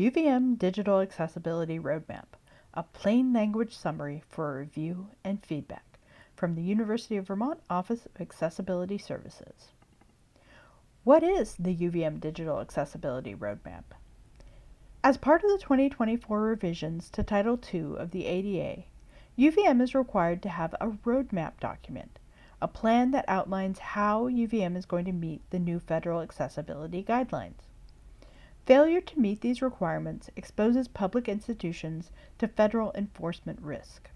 UVM Digital Accessibility Roadmap, a plain language summary for review and feedback from the University of Vermont Office of Accessibility Services. What is the UVM Digital Accessibility Roadmap? As part of the 2024 revisions to Title II of the ADA, UVM is required to have a roadmap document, a plan that outlines how UVM is going to meet the new federal accessibility guidelines. Failure to meet these requirements exposes public institutions to federal enforcement risk.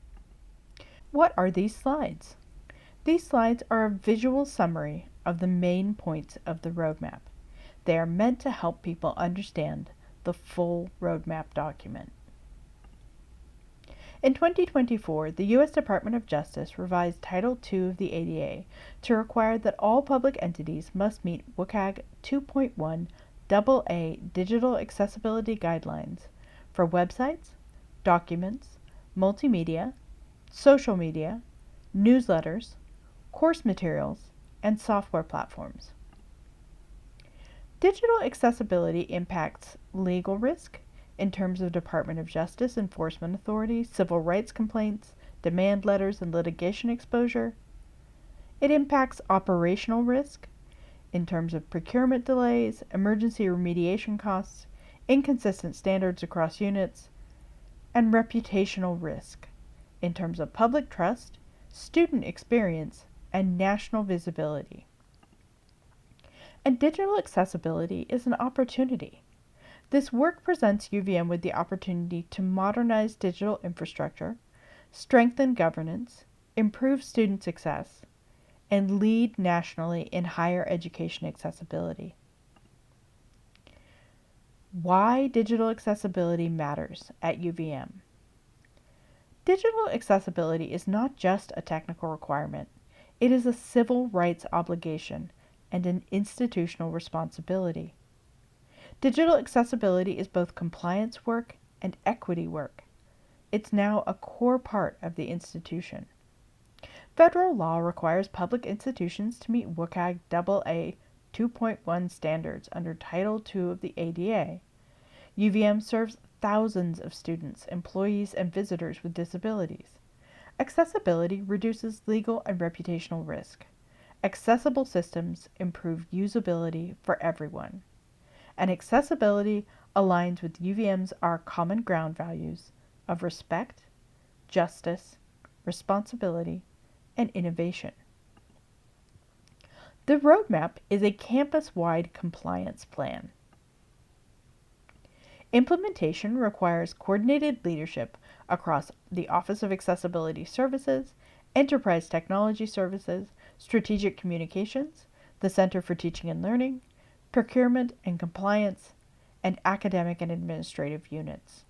What are these slides? These slides are a visual summary of the main points of the roadmap. They are meant to help people understand the full roadmap document. In 2024, the U.S. Department of Justice revised Title II of the ADA to require that all public entities must meet WCAG 2.1 AA Digital Accessibility Guidelines for websites, documents, multimedia, social media, newsletters, course materials, and software platforms. Digital accessibility impacts legal risk in terms of Department of Justice enforcement authority, civil rights complaints, demand letters, and litigation exposure. It impacts operational risk in terms of procurement delays, emergency remediation costs, inconsistent standards across units, and reputational risk in terms of public trust, student experience, and national visibility. And digital accessibility is an opportunity. This work presents UVM with the opportunity to modernize digital infrastructure, strengthen governance, improve student success, and lead nationally in higher education accessibility. Why digital accessibility matters at UVM. Digital accessibility is not just a technical requirement. It is a civil rights obligation and an institutional responsibility. Digital accessibility is both compliance work and equity work. It's now a core part of the institution. Federal law requires public institutions to meet WCAG AA 2.1 standards under Title II of the ADA. UVM serves thousands of students, employees, and visitors with disabilities. Accessibility reduces legal and reputational risk. Accessible systems improve usability for everyone. And accessibility aligns with UVM's Our Common Ground values of respect, justice, responsibility, and innovation. The roadmap is a campus-wide compliance plan. Implementation requires coordinated leadership across the Office of Accessibility Services, Enterprise Technology Services, Strategic Communications, the Center for Teaching and Learning, Procurement and Compliance, and Academic and Administrative units.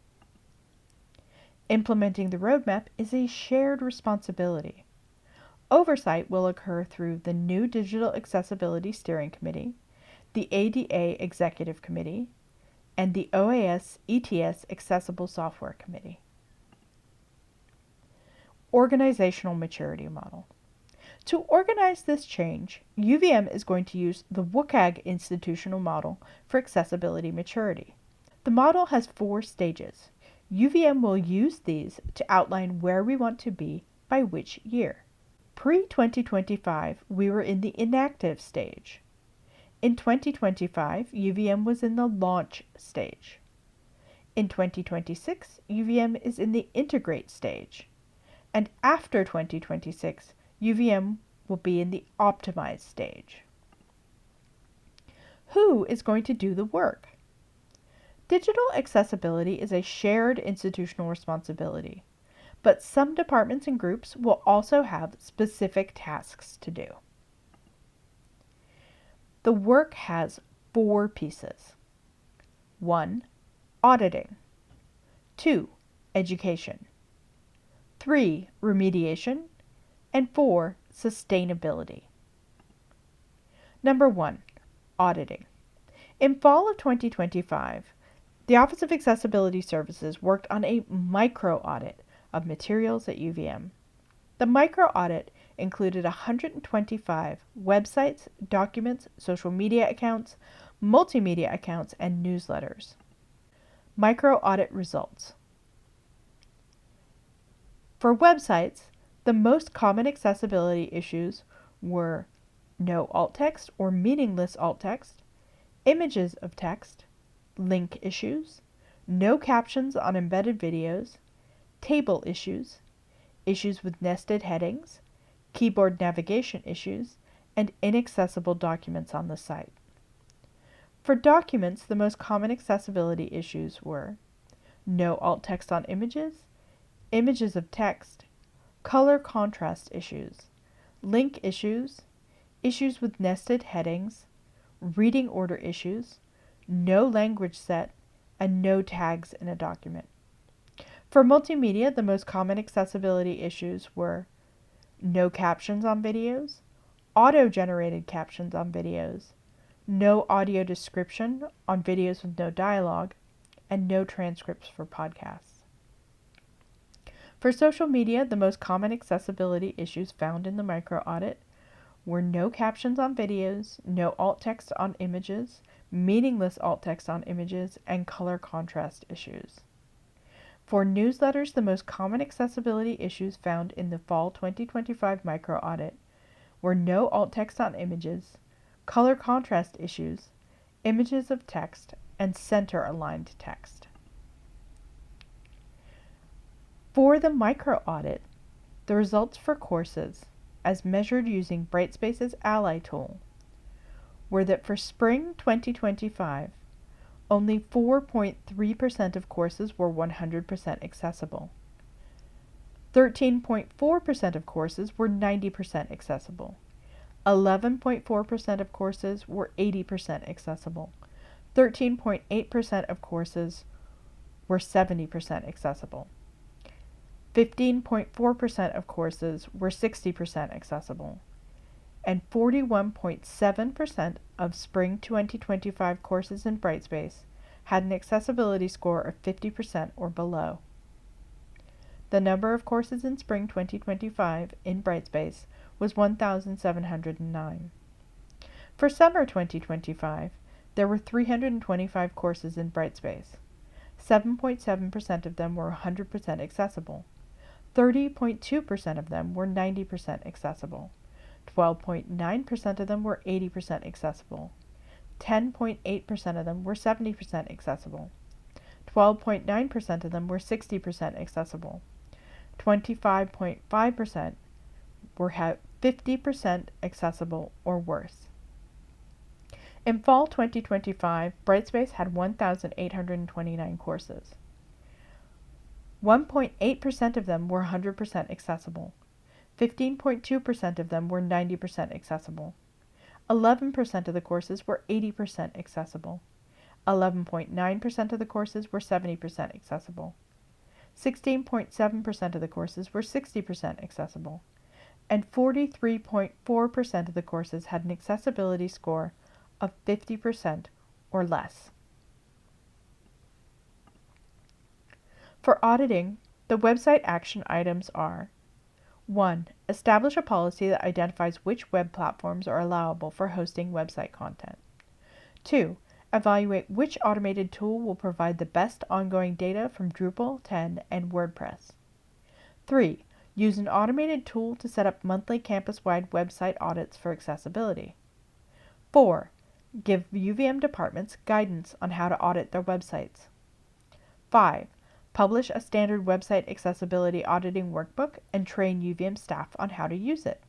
Implementing the roadmap is a shared responsibility. Oversight will occur through the new Digital Accessibility Steering Committee, the ADA Executive Committee, and the OAS ETS Accessible Software Committee. Organizational Maturity Model. To organize this change, UVM is going to use the WCAG institutional model for accessibility maturity. The model has 4 stages. UVM will use these to outline where we want to be by which year. Pre-2025, we were in the inactive stage. In 2025, UVM was in the launch stage. In 2026, UVM is in the integrate stage. And after 2026, UVM will be in the optimized stage. Who is going to do the work? Digital accessibility is a shared institutional responsibility, but some departments and groups will also have specific tasks to do. The work has 4 pieces. 1. Auditing. 2. Education. 3. Remediation. And 4. Sustainability. Number 1. Auditing. In fall of 2025, the Office of Accessibility Services worked on a micro-audit of materials at UVM. The micro-audit included 125 websites, documents, social media accounts, multimedia accounts, and newsletters. Micro-audit results. For websites, the most common accessibility issues were no alt text or meaningless alt text, images of text, link issues, no captions on embedded videos, table issues, issues with nested headings, keyboard navigation issues, and inaccessible documents on the site. For documents, the most common accessibility issues were no alt text on images, images of text, color contrast issues, link issues, issues with nested headings, reading order issues, no language set, and no tags in a document. For multimedia, the most common accessibility issues were no captions on videos, auto-generated captions on videos, no audio description on videos with no dialogue, and no transcripts for podcasts. For social media, the most common accessibility issues found in the micro-audit were no captions on videos, no alt text on images, meaningless alt text on images, and color contrast issues. For newsletters, the most common accessibility issues found in the fall 2025 micro-audit were no alt text on images, color contrast issues, images of text, and center-aligned text. For the micro-audit, the results for courses, as measured using Brightspace's Ally tool, were that for spring 2025, only 4.3% of courses were 100% accessible. 13.4% of courses were 90% accessible. 11.4% of courses were 80% accessible. 13.8% of courses were 70% accessible. 15.4% of courses were 60% accessible. And 41.7% of spring 2025 courses in Brightspace had an accessibility score of 50% or below. The number of courses in spring 2025 in Brightspace was 1,709. For summer 2025, there were 325 courses in Brightspace. 7.7% of them were 100% accessible. 30.2% of them were 90% accessible. 12.9% of them were 80% accessible. 10.8% of them were 70% accessible. 12.9% of them were 60% accessible. 25.5% were 50% accessible or worse. In fall 2025, Brightspace had 1,829 courses. 1.8% of them were 100% accessible. 15.2% of them were 90% accessible. 11% of the courses were 80% accessible. 11.9% of the courses were 70% accessible. 16.7% of the courses were 60% accessible. And 43.4% of the courses had an accessibility score of 50% or less. For auditing, the website action items are: 1. Establish a policy that identifies which web platforms are allowable for hosting website content. 2. Evaluate which automated tool will provide the best ongoing data from Drupal 10 and WordPress. 3. Use an automated tool to set up monthly campus-wide website audits for accessibility. 4. Give UVM departments guidance on how to audit their websites. 5. Publish a standard website accessibility auditing workbook and train UVM staff on how to use it.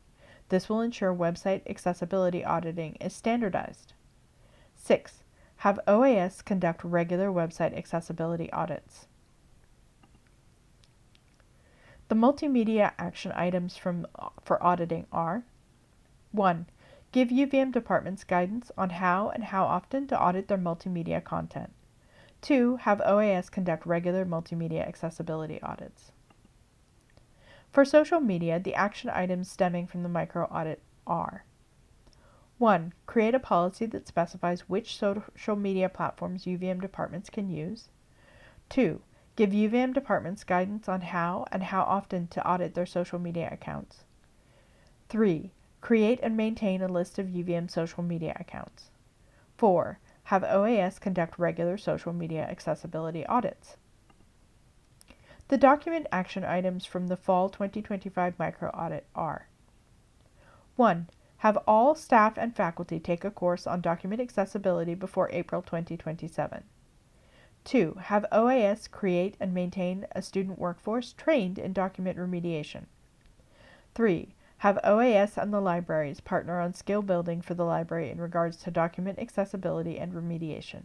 This will ensure website accessibility auditing is standardized. 6. Have OAS conduct regular website accessibility audits. The multimedia action items for auditing are: 1. Give UVM departments guidance on how and how often to audit their multimedia content. 2. Have OAS conduct regular multimedia accessibility audits. For social media, the action items stemming from the micro-audit are: 1. Create a policy that specifies which social media platforms UVM departments can use. 2. Give UVM departments guidance on how and how often to audit their social media accounts. 3. Create and maintain a list of UVM social media accounts. 4. Have OAS conduct regular social media accessibility audits. The document action items from the Fall 2025 micro audit are: 1. Have all staff and faculty take a course on document accessibility before April 2027. 2. Have OAS create and maintain a student workforce trained in document remediation. 3. Have OAS and the libraries partner on skill building for the library in regards to document accessibility and remediation.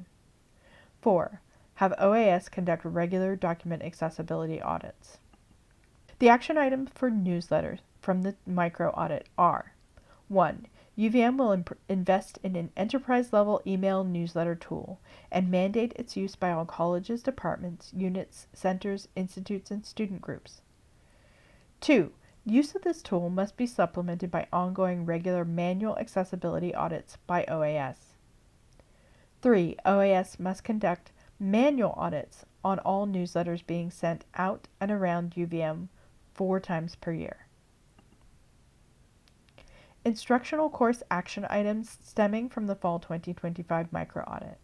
4. Have OAS conduct regular document accessibility audits. The action items for newsletters from the micro audit are: 1. UVM will invest in an enterprise-level email newsletter tool and mandate its use by all colleges, departments, units, centers, institutes, and student groups. 2. Use of this tool must be supplemented by ongoing regular manual accessibility audits by OAS. 3. OAS must conduct manual audits on all newsletters being sent out and around UVM 4 times per year. Instructional course action items stemming from the Fall 2025 micro audit.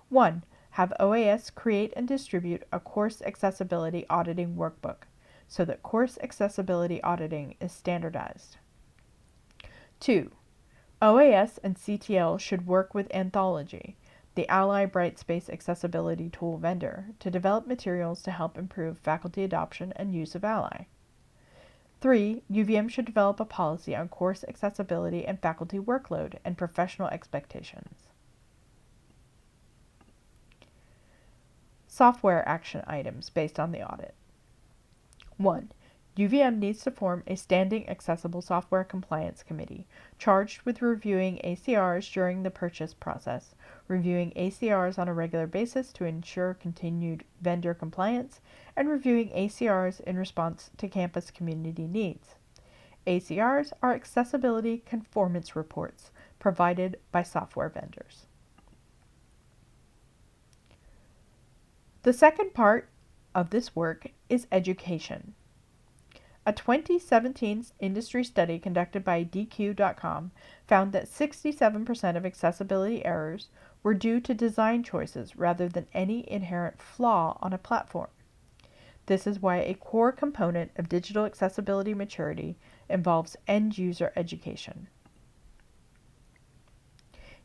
1. Have OAS create and distribute a course accessibility auditing workbook so that course accessibility auditing is standardized. 2. OAS and CTL should work with Anthology, the Ally Brightspace accessibility tool vendor, to develop materials to help improve faculty adoption and use of Ally. 3. UVM should develop a policy on course accessibility and faculty workload and professional expectations. Software action items based on the audit. 1. UVM needs to form a standing accessible software compliance committee charged with reviewing ACRs during the purchase process, reviewing ACRs on a regular basis to ensure continued vendor compliance, and reviewing ACRs in response to campus community needs. ACRs are accessibility conformance reports provided by software vendors. The second part of this work is education. A 2017 industry study conducted by DQ.com found that 67% of accessibility errors were due to design choices rather than any inherent flaw on a platform. This is why a core component of digital accessibility maturity involves end-user education.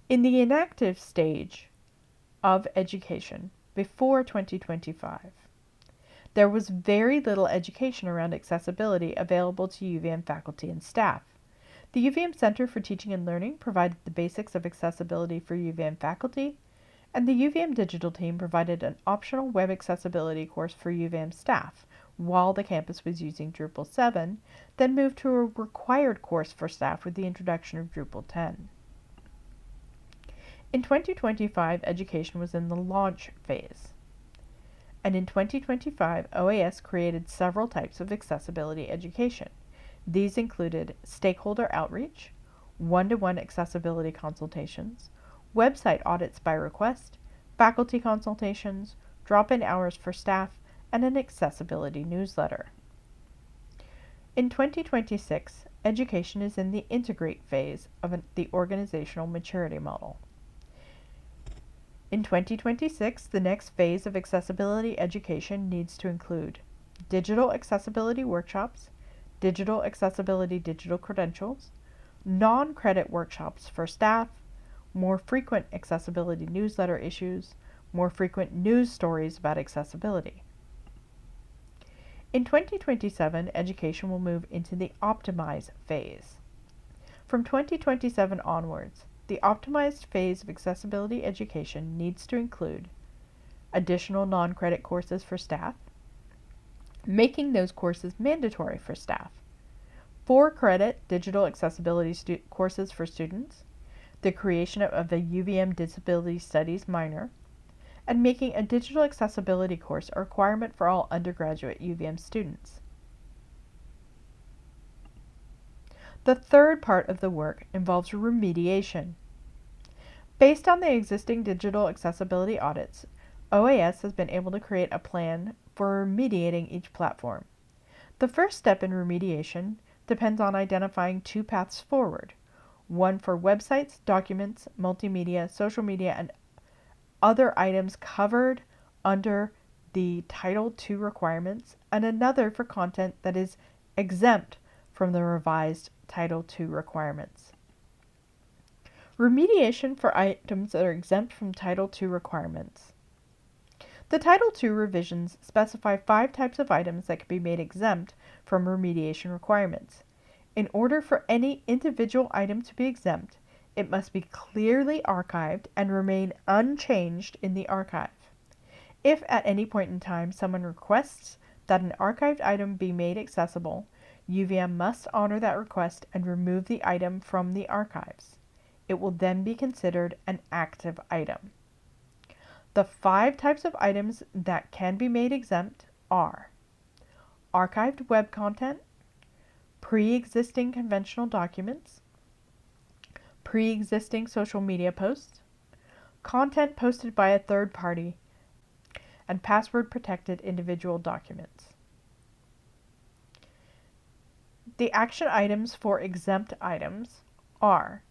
In the inactive stage of education, before 2025, there was very little education around accessibility available to UVM faculty and staff. The UVM Center for Teaching and Learning provided the basics of accessibility for UVM faculty, and the UVM digital team provided an optional web accessibility course for UVM staff while the campus was using Drupal 7, then moved to a required course for staff with the introduction of Drupal 10. In 2025, education was in the launch phase. And in 2025, OAS created several types of accessibility education. These included stakeholder outreach, one-to-one accessibility consultations, website audits by request, faculty consultations, drop-in hours for staff, and an accessibility newsletter. In 2026, education is in the integrate phase of the organizational maturity model. In 2026, the next phase of accessibility education needs to include digital accessibility workshops, digital accessibility digital credentials, non-credit workshops for staff, more frequent accessibility newsletter issues, more frequent news stories about accessibility. In 2027, education will move into the optimize phase. From 2027 onwards, the optimized phase of accessibility education needs to include additional non-credit courses for staff, making those courses mandatory for staff, 4-credit digital accessibility courses for students, the creation of a UVM Disability Studies minor, and making a digital accessibility course a requirement for all undergraduate UVM students. The third part of the work involves remediation. Based on the existing digital accessibility audits, OAS has been able to create a plan for remediating each platform. The first step in remediation depends on identifying 2 paths forward, one for websites, documents, multimedia, social media, and other items covered under the Title II requirements, and another for content that is exempt from the revised Title II requirements. Remediation for items that are exempt from Title II requirements. The Title II revisions specify 5 types of items that can be made exempt from remediation requirements. In order for any individual item to be exempt, it must be clearly archived and remain unchanged in the archive. If at any point in time someone requests that an archived item be made accessible, UVM must honor that request and remove the item from the archives. It will then be considered an active item. The 5 types of items that can be made exempt are archived web content, pre-existing conventional documents, pre-existing social media posts, content posted by a third party, and password-protected individual documents. The action items for exempt items are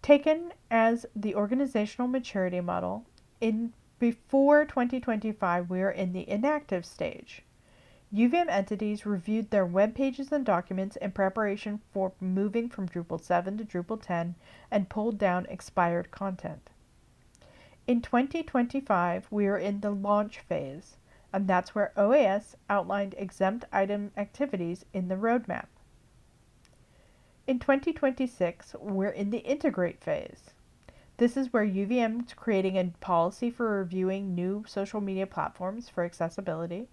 taken as the organizational maturity model. Before 2025, we are in the inactive stage. UVM entities reviewed their web pages and documents in preparation for moving from Drupal 7 to Drupal 10 and pulled down expired content. In 2025, we are in the launch phase, and that's where OAS outlined exempt item activities in the roadmap. In 2026, we're in the integrate phase. This is where UVM is creating a policy for reviewing new social media platforms for accessibility.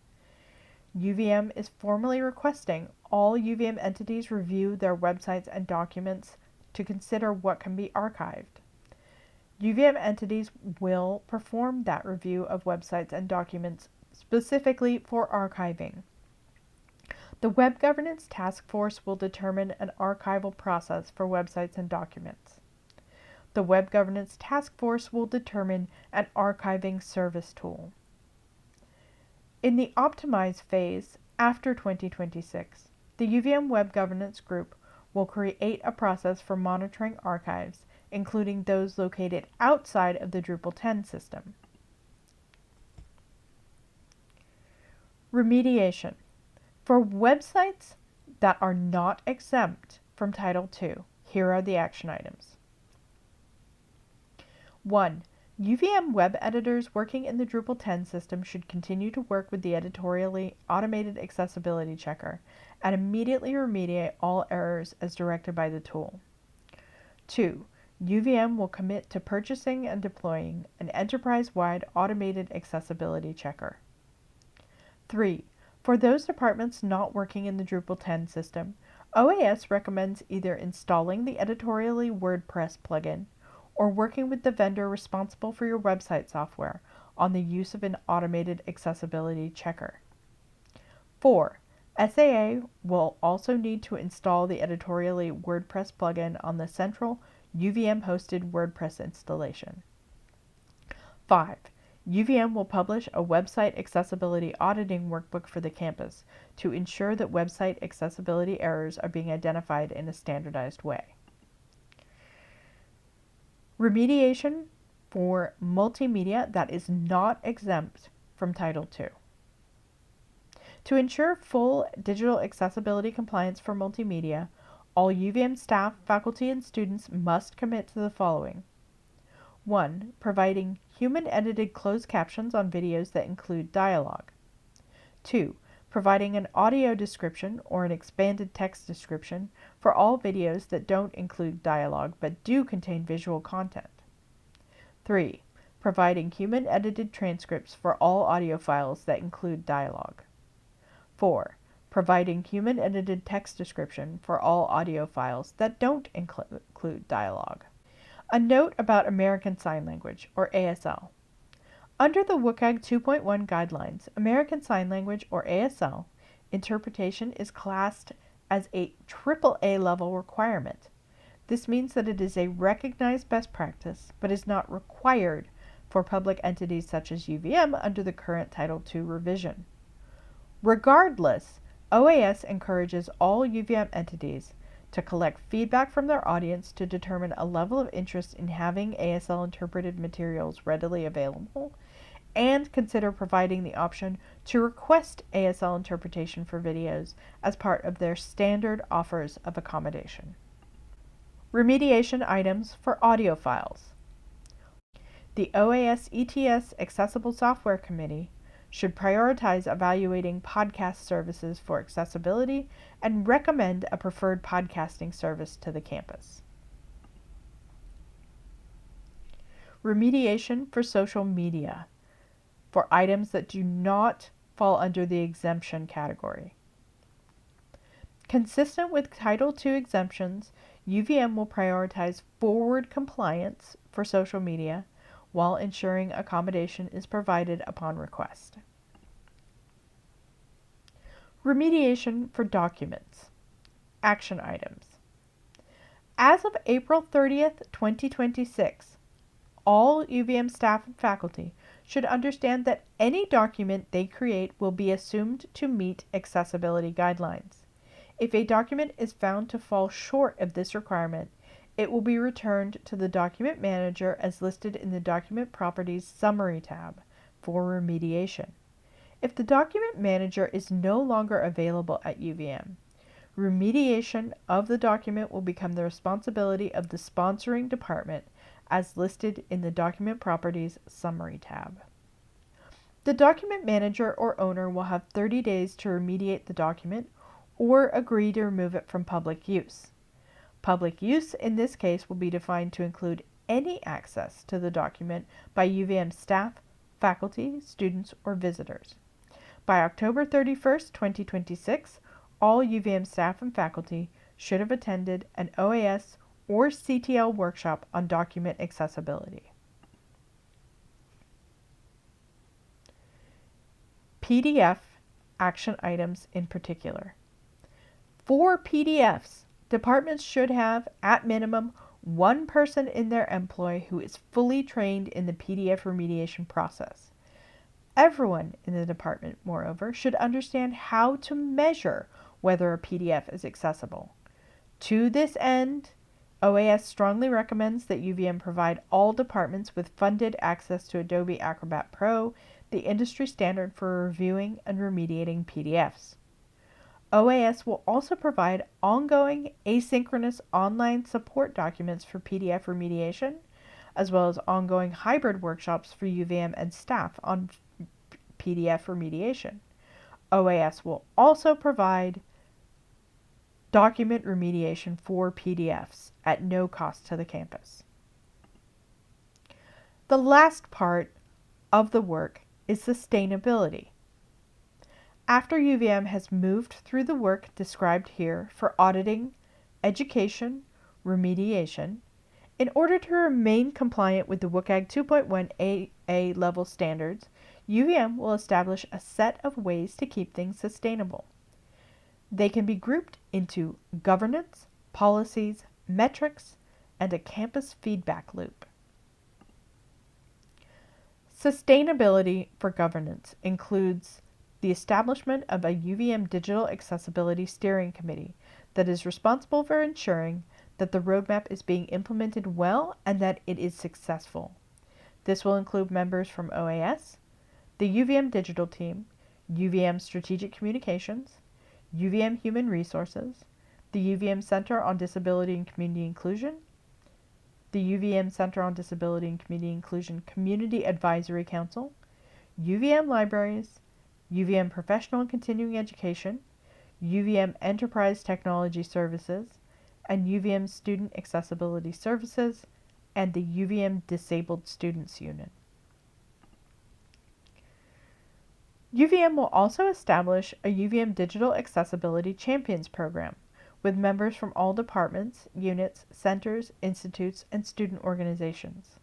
UVM is formally requesting all UVM entities review their websites and documents to consider what can be archived. UVM entities will perform that review of websites and documents specifically for archiving. The Web Governance Task Force will determine an archival process for websites and documents. The Web Governance Task Force will determine an archiving service tool. In the optimize phase after 2026, the UVM Web Governance Group will create a process for monitoring archives, including those located outside of the Drupal 10 system. Remediation. For websites that are not exempt from Title II, here are the action items. 1. UVM web editors working in the Drupal 10 system should continue to work with the editorially automated accessibility checker and immediately remediate all errors as directed by the tool. 2. UVM will commit to purchasing and deploying an enterprise-wide automated accessibility checker. 3. For those departments not working in the Drupal 10 system, OAS recommends either installing the editorially WordPress plugin or working with the vendor responsible for your website software on the use of an automated accessibility checker. 4. SAA will also need to install the editorially WordPress plugin on the central UVM-hosted WordPress installation. 5. UVM will publish a website accessibility auditing workbook for the campus to ensure that website accessibility errors are being identified in a standardized way. Remediation for multimedia that is not exempt from Title II. To ensure full digital accessibility compliance for multimedia, all UVM staff, faculty, and students must commit to the following. 1. Providing human-edited closed captions on videos that include dialogue. 2. Providing an audio description or an expanded text description for all videos that don't include dialogue but do contain visual content. 3. Providing human-edited transcripts for all audio files that include dialogue. 4. Providing human-edited text description for all audio files that don't include dialogue. A note about American Sign Language, or ASL. Under the WCAG 2.1 guidelines, American Sign Language, or ASL, interpretation is classed as a AAA level requirement. This means that it is a recognized best practice, but is not required for public entities such as UVM under the current Title II revision. Regardless, OAS encourages all UVM entities to collect feedback from their audience to determine a level of interest in having ASL interpreted materials readily available, and consider providing the option to request ASL interpretation for videos as part of their standard offers of accommodation. Remediation items for audio files. The OAS ETS Accessible Software Committee should prioritize evaluating podcast services for accessibility and recommend a preferred podcasting service to the campus. Remediation for social media for items that do not fall under the exemption category. Consistent with Title II exemptions, UVM will prioritize forward compliance for social media while ensuring accommodation is provided upon request. Remediation for documents. Action items. As of April 30th, 2026, all UVM staff and faculty should understand that any document they create will be assumed to meet accessibility guidelines. If a document is found to fall short of this requirement, it will be returned to the document manager as listed in the Document Properties Summary tab for remediation. If the document manager is no longer available at UVM, remediation of the document will become the responsibility of the sponsoring department as listed in the Document Properties Summary tab. The document manager or owner will have 30 days to remediate the document or agree to remove it from public use. Public use in this case will be defined to include any access to the document by UVM staff, faculty, students, or visitors. By October 31st, 2026, all UVM staff and faculty should have attended an OAS or CTL workshop on document accessibility. PDF action items in particular. For PDFs, departments should have, at minimum, one person in their employ who is fully trained in the PDF remediation process. Everyone in the department, moreover, should understand how to measure whether a PDF is accessible. To this end, OAS strongly recommends that UVM provide all departments with funded access to Adobe Acrobat Pro, the industry standard for reviewing and remediating PDFs. OAS will also provide ongoing asynchronous online support documents for PDF remediation, as well as ongoing hybrid workshops for UVM and staff on PDF remediation. OAS will also provide document remediation for PDFs at no cost to the campus. The last part of the work is sustainability. After UVM has moved through the work described here for auditing, education, remediation, in order to remain compliant with the WCAG 2.1 AA level standards, UVM will establish a set of ways to keep things sustainable. They can be grouped into governance, policies, metrics, and a campus feedback loop. Sustainability for governance includes the establishment of a UVM Digital Accessibility Steering Committee that is responsible for ensuring that the roadmap is being implemented well and that it is successful. This will include members from OAS, the UVM Digital Team, UVM Strategic Communications, UVM Human Resources, the UVM Center on Disability and Community Inclusion, the UVM Center on Disability and Community Inclusion Community Advisory Council, UVM Libraries, UVM Professional and Continuing Education, UVM Enterprise Technology Services, and UVM Student Accessibility Services, and the UVM Disabled Students Unit. UVM will also establish a UVM Digital Accessibility Champions Program with members from all departments, units, centers, institutes, and student organizations.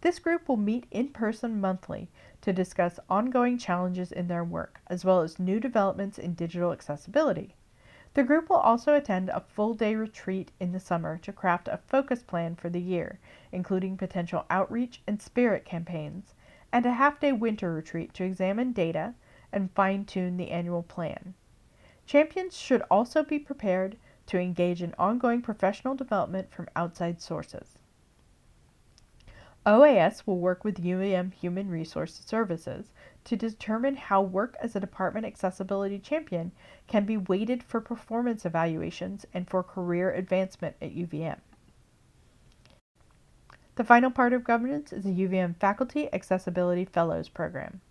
This group will meet in person monthly to discuss ongoing challenges in their work, as well as new developments in digital accessibility. The group will also attend a full-day retreat in the summer to craft a focus plan for the year, including potential outreach and spirit campaigns, and a half-day winter retreat to examine data and fine-tune the annual plan. Champions should also be prepared to engage in ongoing professional development from outside sources. OAS will work with UVM Human Resource Services to determine how work as a department accessibility champion can be weighted for performance evaluations and for career advancement at UVM. The final part of governance is the UVM Faculty Accessibility Fellows Program.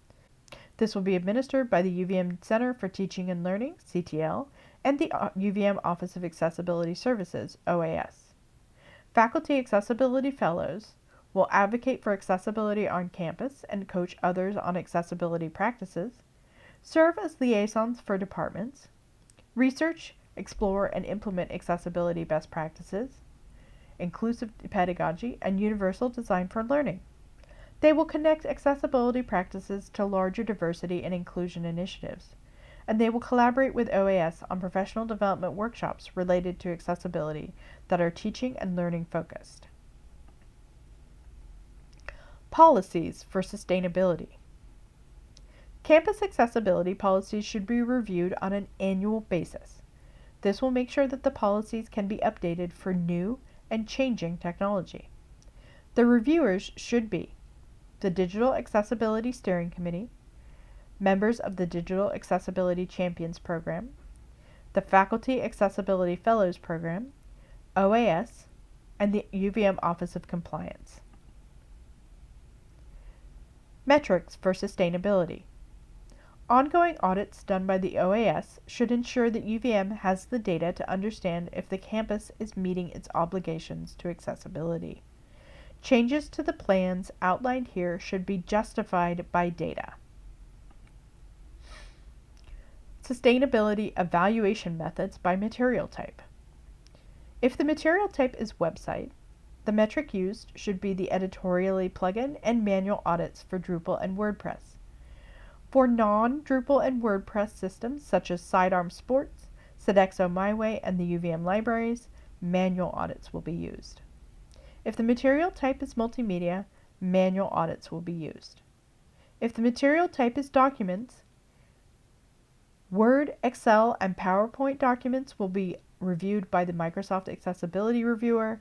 This will be administered by the UVM Center for Teaching and Learning, CTL, and the UVM Office of Accessibility Services, OAS. Faculty Accessibility Fellows will advocate for accessibility on campus and coach others on accessibility practices, serve as liaisons for departments, research, explore, and implement accessibility best practices, inclusive pedagogy, and universal design for learning. They will connect accessibility practices to larger diversity and inclusion initiatives, and they will collaborate with OAS on professional development workshops related to accessibility that are teaching and learning focused. Policies for sustainability. Campus accessibility policies should be reviewed on an annual basis. This will make sure that the policies can be updated for new and changing technology. The reviewers should be the Digital Accessibility Steering Committee, members of the Digital Accessibility Champions Program, the Faculty Accessibility Fellows Program, OAS, and the UVM Office of Compliance. Metrics for sustainability. Ongoing audits done by the OAS should ensure that UVM has the data to understand if the campus is meeting its obligations to accessibility. Changes to the plans outlined here should be justified by data. Sustainability evaluation methods by material type. If the material type is website, the metric used should be the editorially plugin and manual audits for Drupal and WordPress. For non-Drupal and WordPress systems such as Sidearm Sports, Sodexo MyWay, and the UVM libraries, manual audits will be used. If the material type is multimedia, manual audits will be used. If the material type is documents, Word, Excel, and PowerPoint documents will be reviewed by the Microsoft Accessibility Reviewer.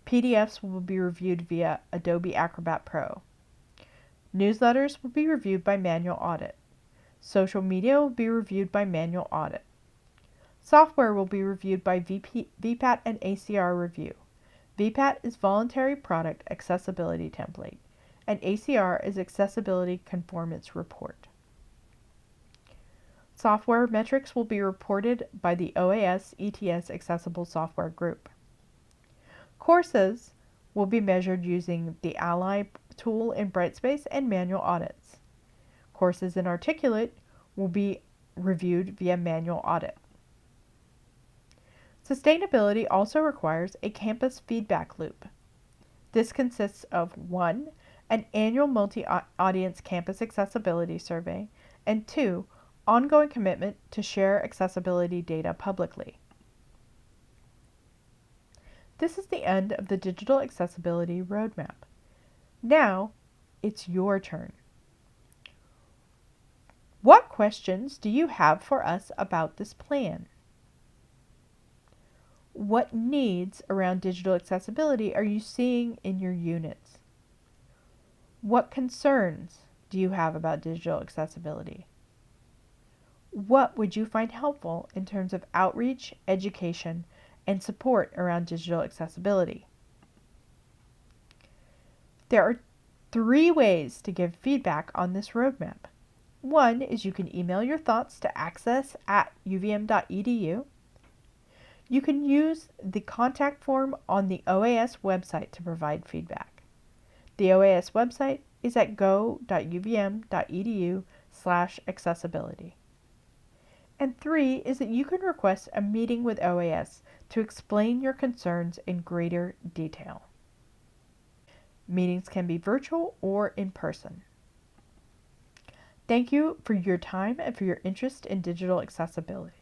PDFs will be reviewed via Adobe Acrobat Pro. Newsletters will be reviewed by manual audit. Social media will be reviewed by manual audit. Software will be reviewed by VPAT and ACR review. VPAT is Voluntary Product Accessibility Template, and ACR is Accessibility Conformance Report. Software metrics will be reported by the OAS ETS Accessible Software Group. Courses will be measured using the Ally tool in Brightspace and manual audits. Courses in Articulate will be reviewed via manual audit. Sustainability also requires a campus feedback loop. This consists of 1. An annual multi-audience campus accessibility survey, and 2. Ongoing commitment to share accessibility data publicly. This is the end of the Digital Accessibility Roadmap. Now, it's your turn. What questions do you have for us about this plan? What needs around digital accessibility are you seeing in your units? What concerns do you have about digital accessibility? What would you find helpful in terms of outreach, education, and support around digital accessibility? There are 3 ways to give feedback on this roadmap. One is you can email your thoughts to access@uvm.edu. You can use the contact form on the OAS website to provide feedback. The OAS website is at go.uvm.edu/accessibility. And 3 is that you can request a meeting with OAS to explain your concerns in greater detail. Meetings can be virtual or in person. Thank you for your time and for your interest in digital accessibility.